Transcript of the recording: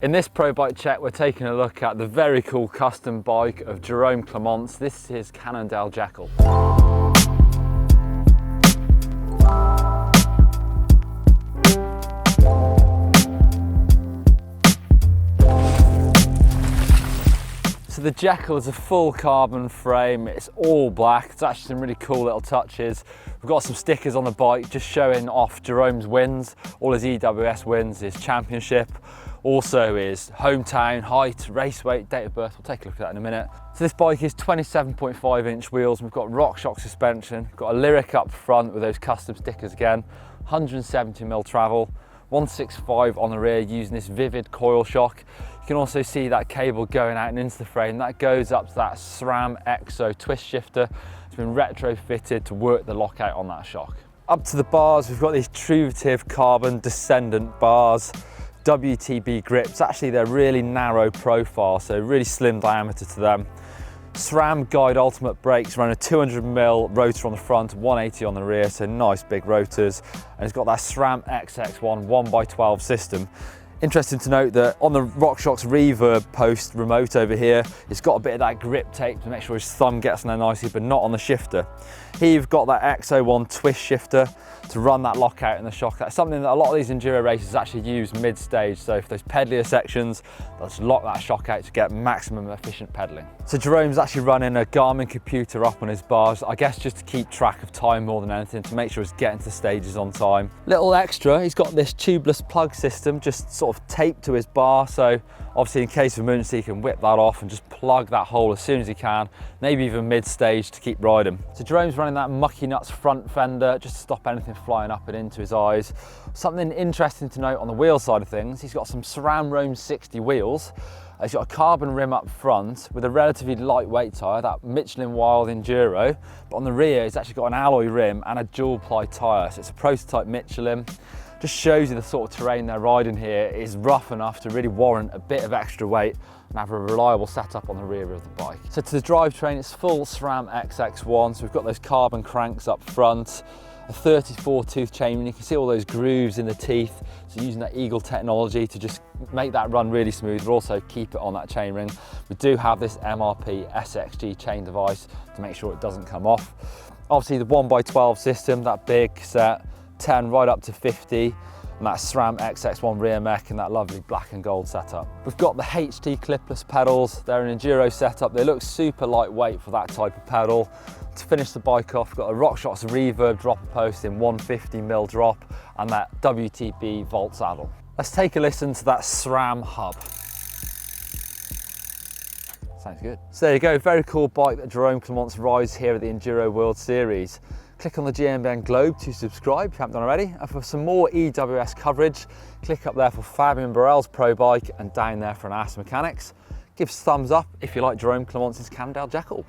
In this Pro Bike Check, we're taking a look at the very cool custom bike of Jerome Clementz. This is Cannondale Jekyll. So the Jekyll is a full carbon frame, it's all black, it's actually some really cool little touches. We've got some stickers on the bike just showing off Jerome's wins, all his EWS wins, his championship, also his hometown, height, race weight, date of birth. We'll take a look at that in a minute. So this bike is 27.5 inch wheels, we've got Rockshox suspension, we've got a Lyrik up front with those custom stickers again, 170mm travel, 165 on the rear using this vivid coil shock. You can also see that cable going out and into the frame. That goes up to that Sram EXO twist shifter. It's been retrofitted to work the lockout on that shock. Up to the bars, we've got these Truvativ carbon Descendant bars, WTB grips. Actually, they're really narrow profile, so really slim diameter to them. Sram Guide Ultimate brakes run a 200mm rotor on the front, 180 on the rear, so nice big rotors. And it's got that Sram XX1 1x12 system. Interesting to note that on the Rockshox Reverb post remote over here, it's got a bit of that grip tape to make sure his thumb gets in there nicely, but not on the shifter. Here you've got that XO1 twist shifter to run that lockout in the shock. That's something that a lot of these enduro racers actually use mid-stage. So for those pedalier sections, they'll just lock that shock out to get maximum efficient pedaling. So Jerome's actually running a Garmin computer up on his bars, I guess just to keep track of time more than anything, to make sure he's getting to stages on time. Little extra, he's got this tubeless plug system just sort of taped to his bar, so obviously in case of emergency he can whip that off and just plug that hole as soon as he can, maybe even mid-stage to keep riding. So Jerome's running that mucky nuts front fender just to stop anything flying up and into his eyes. Something interesting to note on the wheel side of things, he's got some Sram Rome 60 wheels. He's got a carbon rim up front with a relatively lightweight tyre, that Michelin Wild Enduro, but on the rear he's actually got an alloy rim and a dual ply tyre, so it's a prototype Michelin. Just shows you the sort of terrain they're riding here is rough enough to really warrant a bit of extra weight and have a reliable setup on the rear of the bike. So to the drivetrain, it's full Sram XX1, so we've got those carbon cranks up front, a 34 tooth chainring. You can see all those grooves in the teeth, so using that Eagle technology to just make that run really smooth, but also keep it on that chainring. We do have this MRP SXG chain device to make sure it doesn't come off. Obviously the 1x12 system, that big set, 10 right up to 50, and that SRAM XX1 rear mech and that lovely black and gold setup. We've got the HT clipless pedals. They're an enduro setup. They look super lightweight for that type of pedal. To finish the bike off, we've got a Rockshox Reverb dropper post in 150mm drop and that WTB Volt saddle. Let's take a listen to that SRAM hub. Sounds good. So there you go, very cool bike that Jerome Clementz rides here at the Enduro World Series. Click on the GMBN globe to subscribe if you haven't done already. And for some more EWS coverage, click up there for Fabian Burrell's Pro Bike and down there for an Ask Mechanics. Give us a thumbs up if you like Jerome Clementz's Cannondale Jekyll.